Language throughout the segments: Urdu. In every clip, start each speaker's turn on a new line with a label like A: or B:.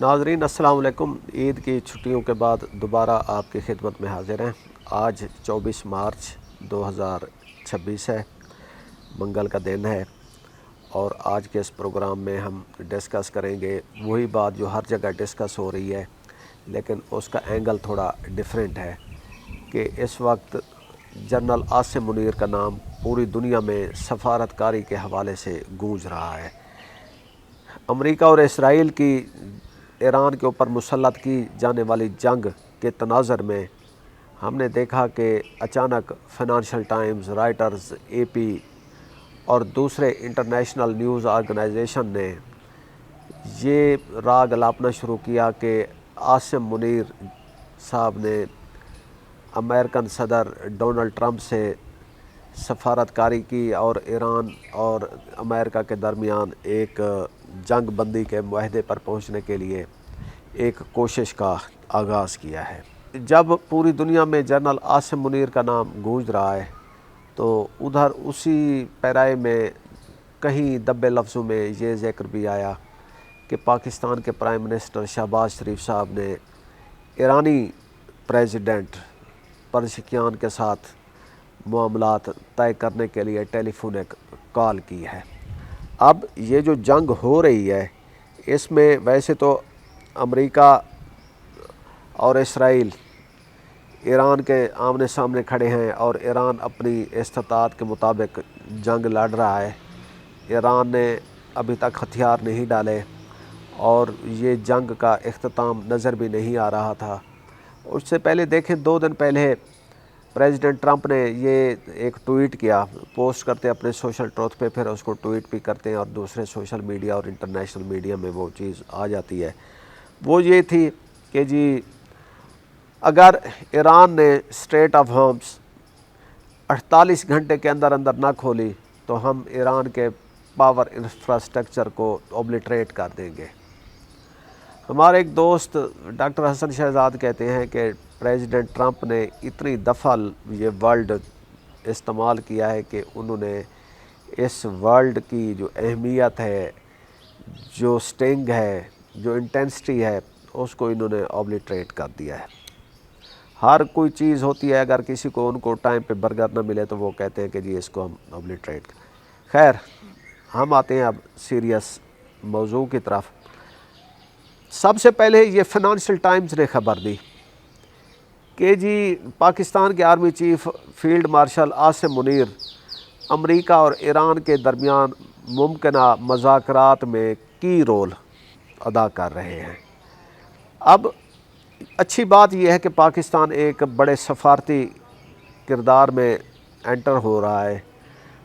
A: ناظرین السلام علیکم۔ عید کی چھٹیوں کے بعد دوبارہ آپ کی خدمت میں حاضر ہیں۔ آج 24 مارچ 2026 ہے، منگل کا دن ہے، اور آج کے اس پروگرام میں ہم ڈسکس کریں گے وہی بات جو ہر جگہ ڈسکس ہو رہی ہے، لیکن اس کا اینگل تھوڑا ڈیفرنٹ ہے کہ اس وقت جنرل عاصم منیر کا نام پوری دنیا میں سفارتکاری کے حوالے سے گونج رہا ہے۔ امریکہ اور اسرائیل کی ایران کے اوپر مسلط کی جانے والی جنگ کے تناظر میں ہم نے دیکھا کہ اچانک فائنانشل ٹائمز، رائٹرز، اے پی اور دوسرے انٹرنیشنل نیوز آرگنائزیشن نے یہ راگ الاپنا شروع کیا کہ عاصم منیر صاحب نے امریکن صدر ڈونلڈ ٹرمپ سے سفارتکاری کی اور ایران اور امریکہ کے درمیان ایک جنگ بندی کے معاہدے پر پہنچنے کے لیے ایک کوشش کا آغاز کیا ہے۔ جب پوری دنیا میں جنرل عاصم منیر کا نام گونج رہا ہے تو ادھر اسی پیرائے میں کہیں دبے لفظوں میں یہ ذکر بھی آیا کہ پاکستان کے پرائم منسٹر شہباز شریف صاحب نے ایرانی پریزیڈنٹ پرشکیان کے ساتھ معاملات طے کرنے کے لیے ٹیلی فونک کال کی ہے۔ اب یہ جو جنگ ہو رہی ہے اس میں ویسے تو امریکہ اور اسرائیل ایران کے آمنے سامنے کھڑے ہیں اور ایران اپنی استطاعت کے مطابق جنگ لڑ رہا ہے۔ ایران نے ابھی تک ہتھیار نہیں ڈالے اور یہ جنگ کا اختتام نظر بھی نہیں آ رہا تھا۔ اس سے پہلے دیکھیں 2 دن پہلے پریزیڈنٹ ٹرمپ نے یہ ایک ٹویٹ کیا، پوسٹ کرتے اپنے سوشل ٹروتھ پہ، پھر اس کو ٹویٹ بھی کرتے ہیں اور دوسرے سوشل میڈیا اور انٹرنیشنل میڈیا میں وہ چیز آ جاتی ہے۔ وہ یہ تھی کہ جی اگر ایران نے اسٹریٹ آف ہارمز 48 گھنٹے کے اندر نہ کھولی تو ہم ایران کے پاور انفراسٹرکچر کو اوبلیٹریٹ کر دیں گے۔ ہمارے ایک دوست ڈاکٹر حسن شہزاد کہتے ہیں کہ پریزیڈنٹ ٹرمپ نے اتنی دفعہ یہ ورڈ استعمال کیا ہے کہ انہوں نے اس ورڈ کی جو اہمیت ہے، جو سٹنگ ہے، جو انٹینسٹی ہے، اس کو انہوں نے اوبلیٹریٹ کر دیا ہے۔ ہر کوئی چیز ہوتی ہے، اگر کسی کو ان کو ٹائم پہ برگر نہ ملے تو وہ کہتے ہیں کہ جی اس کو ہم اوبلیٹریٹ کریں۔ خیر، ہم آتے ہیں اب سیریس موضوع کی طرف۔ سب سے پہلے یہ فائنانشل ٹائمز نے خبر دی کہ جی پاکستان کے army chief field marshal Asim Munir امریکہ اور ایران کے درمیان ممکنہ مذاکرات میں کی رول ادا کر رہے ہیں۔ اب اچھی بات یہ ہے کہ پاکستان ایک بڑے سفارتی کردار میں انٹر ہو رہا ہے،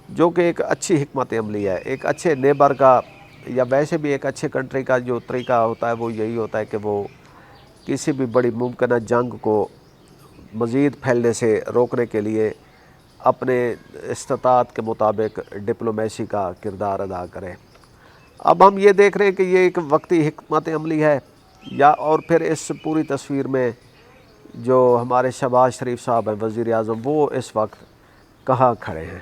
A: جو کہ ایک اچھی حکمت عملی ہے۔ ایک اچھے نیبر کا یا ویسے بھی ایک اچھے کنٹری کا جو طریقہ ہوتا ہے وہ یہی ہوتا ہے کہ وہ کسی بھی بڑی ممکنہ جنگ کو مزید پھیلنے سے روکنے کے لیے اپنے استطاعت کے مطابق ڈپلومیسی کا کردار ادا کرے۔ اب ہم یہ دیکھ رہے ہیں کہ یہ ایک وقتی حکمت عملی ہے یا اور پھر اس پوری تصویر میں جو ہمارے شہباز شریف صاحب ہیں وزیر اعظم، وہ اس وقت کہاں کھڑے ہیں۔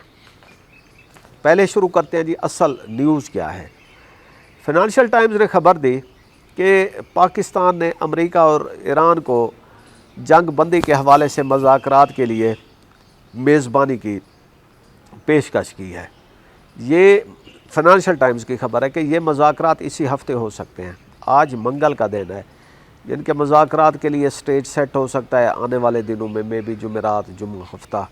A: پہلے شروع کرتے ہیں جی اصل نیوز کیا ہے۔ فائنانشل ٹائمز نے خبر دی کہ پاکستان نے امریکہ اور ایران کو جنگ بندی کے حوالے سے مذاکرات کے لیے میزبانی کی پیشکش کی ہے۔ یہ فائنانشل ٹائمز کی خبر ہے کہ یہ مذاکرات اسی ہفتے ہو سکتے ہیں۔ آج منگل کا دن ہے، جن کے مذاکرات کے لیے سٹیج سیٹ ہو سکتا ہے آنے والے دنوں میں بھی جمعرات، جمعہ ہفتہ۔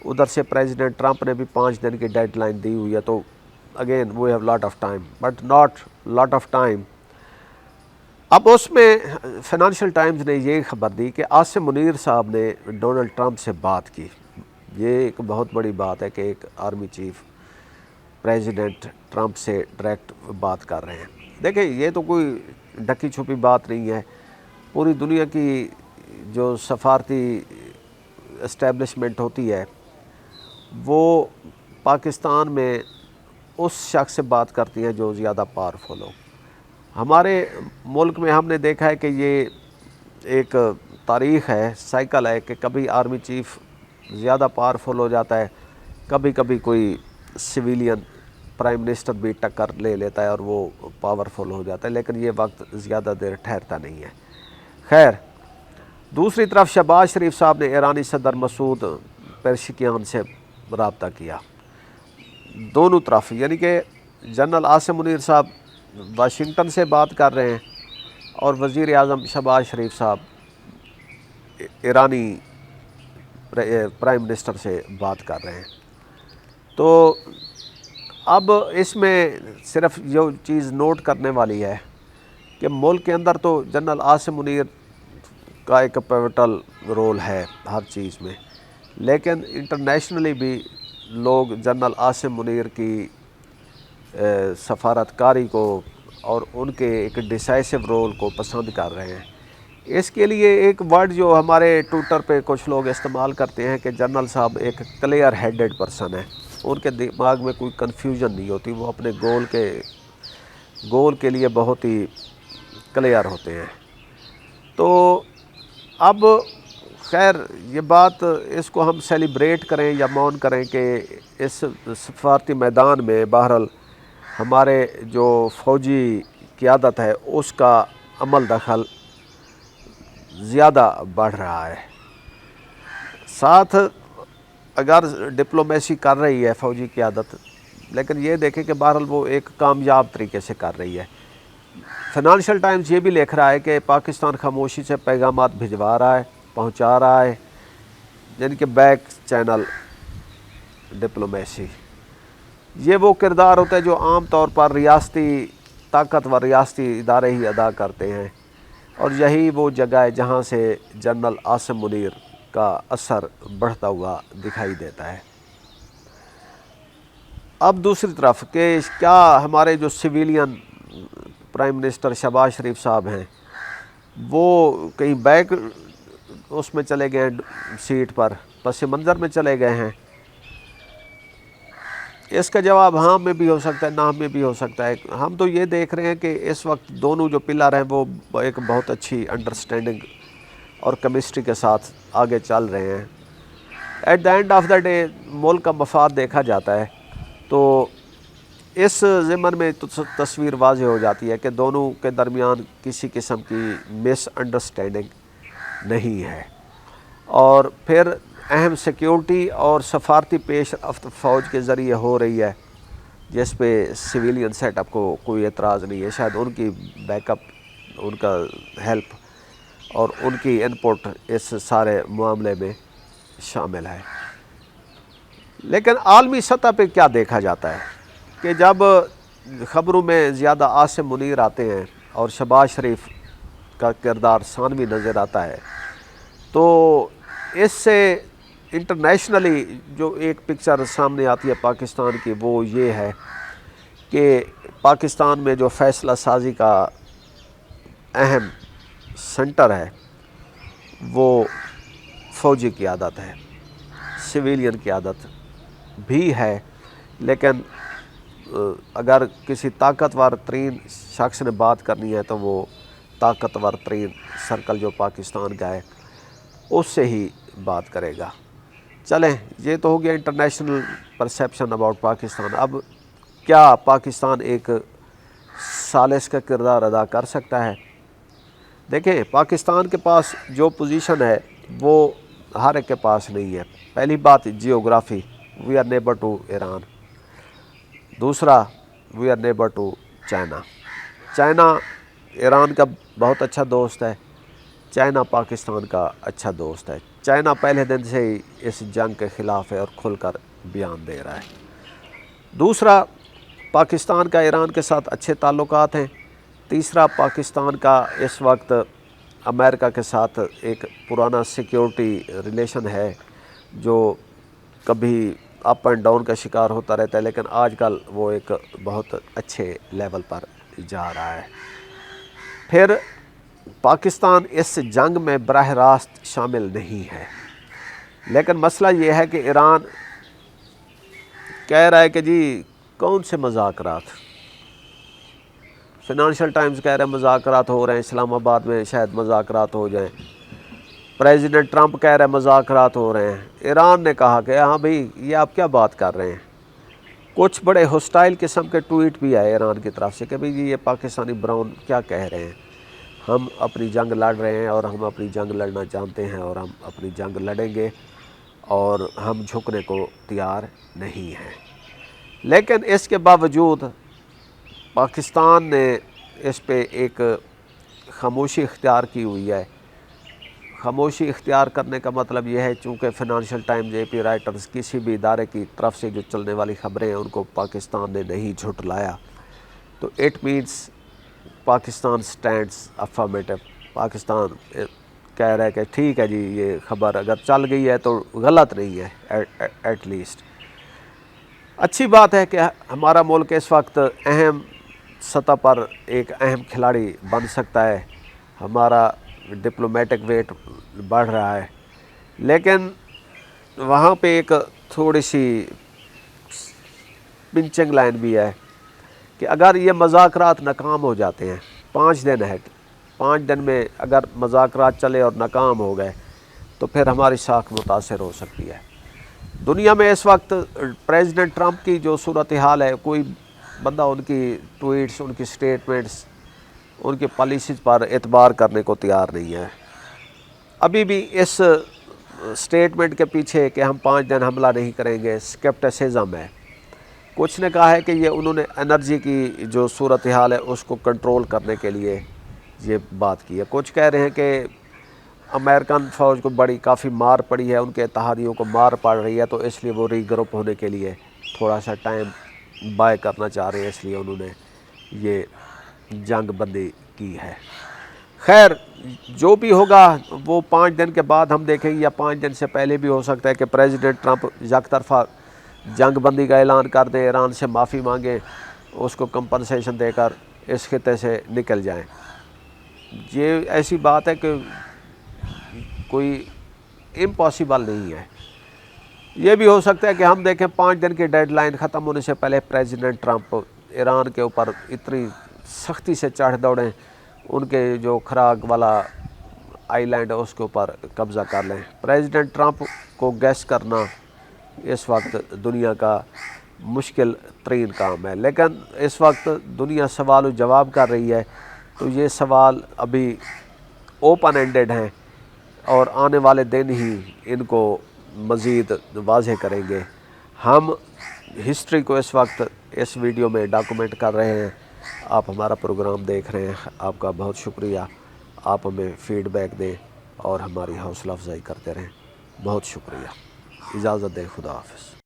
A: ادھر سے پریزیڈنٹ ٹرمپ نے بھی 5 دن کی ڈیڈ لائن دی ہوئی ہے، تو again we have lot of time but not lot of time. اب اس میں فائنانشل ٹائمز نے یہ خبر دی کہ عاصم منیر صاحب نے ڈونلڈ ٹرمپ سے بات کی۔ یہ ایک بہت بڑی بات ہے کہ ایک آرمی چیف پریزیڈنٹ ٹرمپ سے ڈائریکٹ بات کر رہے ہیں۔ دیکھیں یہ تو کوئی ڈھکی چھپی بات نہیں ہے۔ پوری دنیا کی جو سفارتی اسٹیبلشمنٹ ہوتی ہے وہ پاکستان میں اس شخص سے بات کرتی ہے جو زیادہ پاورفل ہو۔ ہمارے ملک میں ہم نے دیکھا ہے کہ یہ ایک تاریخ ہے، سائیکل ہے کہ کبھی آرمی چیف زیادہ پاورفل ہو جاتا ہے، کبھی کبھی کوئی سویلین پرائم منسٹر بھی ٹکر لے لیتا ہے اور وہ پاورفل ہو جاتا ہے، لیکن یہ وقت زیادہ دیر ٹھہرتا نہیں ہے۔ خیر، دوسری طرف شہباز شریف صاحب نے ایرانی صدر مسعود پزشکیان سے رابطہ کیا، دونوں طرف، یعنی کہ جنرل عاصم منیر صاحب واشنگٹن سے بات کر رہے ہیں اور وزیر اعظم شہباز شریف صاحب ایرانی پرائم منسٹر سے بات کر رہے ہیں۔ تو اب اس میں صرف جو چیز نوٹ کرنے والی ہے کہ ملک کے اندر تو جنرل عاصم منیر کا ایک پیوٹل رول ہے ہر چیز میں، لیکن انٹرنیشنلی بھی لوگ جنرل عاصم منیر کی سفارت کاری کو اور ان کے ایک ڈیسائسو رول کو پسند کر رہے ہیں۔ اس کے لیے ایک ورڈ جو ہمارے ٹویٹر پہ کچھ لوگ استعمال کرتے ہیں کہ جنرل صاحب ایک کلیئر ہیڈڈ پرسن ہے، ان کے دماغ میں کوئی کنفیوژن نہیں ہوتی، وہ اپنے گول کے لیے بہت ہی کلیئر ہوتے ہیں۔ تو اب خیر یہ بات، اس کو ہم سیلیبریٹ کریں یا مون کریں کہ اس سفارتی میدان میں بہرحال ہمارے جو فوجی قیادت ہے اس کا عمل دخل زیادہ بڑھ رہا ہے۔ ساتھ اگر ڈپلومیسی کر رہی ہے فوجی قیادت، لیکن یہ دیکھیں کہ بہرحال وہ ایک کامیاب طریقے سے کر رہی ہے۔ فائنانشل ٹائمز یہ بھی لکھ رہا ہے کہ پاکستان خاموشی سے پیغامات بھجوا رہا ہے، پہنچا رہا ہے، یعنی کہ بیک چینل ڈپلومیسی۔ یہ وہ کردار ہوتا ہے جو عام طور پر طاقتور ریاستی ادارے ہی ادا کرتے ہیں، اور یہی وہ جگہ ہے جہاں سے جنرل عاصم منیر کا اثر بڑھتا ہوا دکھائی دیتا ہے۔ اب دوسری طرف کہ کیا ہمارے جو سویلین پرائم منسٹر شہباز شریف صاحب ہیں وہ کہیں بیک اس میں چلے گئے ہیں، سیٹ پر پس منظر میں چلے گئے ہیں؟ اس کا جواب ہاں میں بھی ہو سکتا ہے، نہ میں بھی ہو سکتا ہے۔ ہم تو یہ دیکھ رہے ہیں کہ اس وقت دونوں جو پلر ہیں وہ ایک بہت اچھی انڈرسٹینڈنگ اور کیمسٹری کے ساتھ آگے چل رہے ہیں۔ At the end of the day ملک کا مفاد دیکھا جاتا ہے، تو اس ضمن میں تصویر واضح ہو جاتی ہے کہ دونوں کے درمیان کسی قسم کی مس انڈرسٹینڈنگ نہیں ہے، اور پھر اہم سیکیورٹی اور سفارتی پیش رفت فوج کے ذریعے ہو رہی ہے، جس پہ سویلین سیٹ اپ کو کوئی اعتراض نہیں ہے۔ شاید ان کی بیک اپ، ان کا ہیلپ اور ان کی انپٹ اس سارے معاملے میں شامل ہے۔ لیکن عالمی سطح پہ کیا دیکھا جاتا ہے کہ جب خبروں میں زیادہ عاصم منیر آتے ہیں اور شہباز شریف کا کردار ثانوی نظر آتا ہے، تو اس سے انٹرنیشنلی جو ایک پکچر سامنے آتی ہے پاکستان کی، وہ یہ ہے کہ پاکستان میں جو فیصلہ سازی کا اہم سنٹر ہے وہ فوجی قیادت ہے، سویلین قیادت بھی ہے، لیکن اگر کسی طاقتور ترین شخص نے بات کرنی ہے تو وہ طاقتور ترین سرکل جو پاکستان کا ہے اس سے ہی بات کرے گا۔ چلیں، یہ تو ہو گیا انٹرنیشنل پرسیپشن اباؤٹ پاکستان۔ اب کیا پاکستان ایک ثالث کا کردار ادا کر سکتا ہے؟ دیکھیں، پاکستان کے پاس جو پوزیشن ہے وہ ہر ایک کے پاس نہیں ہے۔ پہلی بات geography, we are neighbour to Iran. دوسرا، we are neighbour to China. China Iran کا بہت اچھا دوست ہے، چائنا پاکستان کا اچھا دوست ہے۔ چائنا پہلے دن سے ہی اس جنگ کے خلاف ہے اور کھل کر بیان دے رہا ہے۔ دوسرا، پاکستان کا ایران کے ساتھ اچھے تعلقات ہیں۔ تیسرا، پاکستان کا اس وقت امریکہ کے ساتھ ایک پرانا سیکیورٹی ریلیشن ہے جو کبھی اپ اینڈ ڈاؤن کا شکار ہوتا رہتا ہے، لیکن آج کل وہ ایک بہت اچھے لیول پر جا رہا ہے۔ پھر پاکستان اس جنگ میں براہ راست شامل نہیں ہے، لیکن مسئلہ یہ ہے کہ ایران کہہ رہا ہے کہ جی کون سے مذاکرات، فائنانشل ٹائمز کہہ رہے ہیں مذاکرات ہو رہے ہیں، اسلام آباد میں شاید مذاکرات ہو جائیں، پریزیڈنٹ ٹرمپ کہہ رہے ہیں مذاکرات ہو رہے ہیں۔ ایران نے کہا کہ ہاں بھئی یہ آپ کیا بات کر رہے ہیں، کچھ بڑے ہوسٹائل قسم کے ٹویٹ بھی آئے ایران کی طرف سے کہ بھئی یہ پاکستانی براؤن کیا کہہ رہے ہیں، ہم اپنی جنگ لڑ رہے ہیں اور ہم اپنی جنگ لڑنا جانتے ہیں اور ہم اپنی جنگ لڑیں گے اور ہم جھکنے کو تیار نہیں ہیں۔ لیکن اس کے باوجود پاکستان نے اس پہ ایک خاموشی اختیار کی ہوئی ہے۔ خاموشی اختیار کرنے کا مطلب یہ ہے چونکہ فنانشل ٹائمز، اے پی رائٹرز، کسی بھی ادارے کی طرف سے جو چلنے والی خبریں ہیں ان کو پاکستان نے نہیں جھٹلایا، تو it means Pakistan stands affirmative. Pakistan کہہ رہا ہے کہ ٹھیک ہے جی، یہ خبر اگر چل گئی ہے تو غلط نہیں ہے ایٹ لیسٹ۔ اچھی بات ہے کہ ہمارا ملک اس وقت اہم سطح پر ایک اہم کھلاڑی بن سکتا ہے، ہمارا ڈپلومیٹک ویٹ بڑھ رہا ہے، لیکن وہاں پہ ایک تھوڑی سی پنچنگ لائن بھی ہے کہ اگر یہ مذاکرات ناکام ہو جاتے ہیں، 5 دن ہے، 5 دن میں اگر مذاکرات چلے اور ناکام ہو گئے تو پھر ہماری ساکھ متاثر ہو سکتی ہے۔ دنیا میں اس وقت پریزیڈنٹ ٹرمپ کی جو صورتحال ہے، کوئی بندہ ان کی ٹویٹس، ان کی سٹیٹمنٹس، ان کی پالیسیز پر اعتبار کرنے کو تیار نہیں ہے۔ ابھی بھی اس سٹیٹمنٹ کے پیچھے کہ ہم 5 دن حملہ نہیں کریں گے سکیپٹسزم ہے۔ کچھ نے کہا ہے کہ یہ انہوں نے انرجی کی جو صورتحال ہے اس کو کنٹرول کرنے کے لیے یہ بات کی ہے۔ کچھ کہہ رہے ہیں کہ امریکن فوج کو کافی مار پڑی ہے، ان کے اتحادیوں کو مار پڑ رہی ہے، تو اس لیے وہ ری گروپ ہونے کے لیے تھوڑا سا ٹائم بائی کرنا چاہ رہے ہیں، اس لیے انہوں نے یہ جنگ بندی کی ہے۔ خیر جو بھی ہوگا وہ 5 دن کے بعد ہم دیکھیں گے، یا 5 دن سے پہلے بھی ہو سکتا ہے کہ پریزیڈنٹ ٹرمپ یک طرفہ جنگ بندی کا اعلان کر دیں، ایران سے معافی مانگیں، اس کو کمپنسیشن دے کر اس خطے سے نکل جائیں۔ یہ ایسی بات ہے کہ کوئی امپاسبل نہیں ہے۔ یہ بھی ہو سکتا ہے کہ ہم دیکھیں 5 دن کی ڈیڈ لائن ختم ہونے سے پہلے پریزیڈنٹ ٹرمپ ایران کے اوپر اتنی سختی سے چڑھ دوڑیں، ان کے جو کھراگ والا آئی لینڈ ہے اس کے اوپر قبضہ کر لیں۔ پریزیڈنٹ ٹرمپ کو گیس کرنا اس وقت دنیا کا مشکل ترین کام ہے، لیکن اس وقت دنیا سوال و جواب کر رہی ہے، تو یہ سوال ابھی اوپن اینڈڈ ہیں اور آنے والے دن ہی ان کو مزید واضح کریں گے۔ ہم ہسٹری کو اس وقت اس ویڈیو میں ڈاکومنٹ کر رہے ہیں، آپ ہمارا پروگرام دیکھ رہے ہیں، آپ کا بہت شکریہ۔ آپ ہمیں فیڈ بیک دیں اور ہماری حوصلہ افزائی کرتے رہیں، بہت شکریہ۔ اجازت دیں، خدا حافظ۔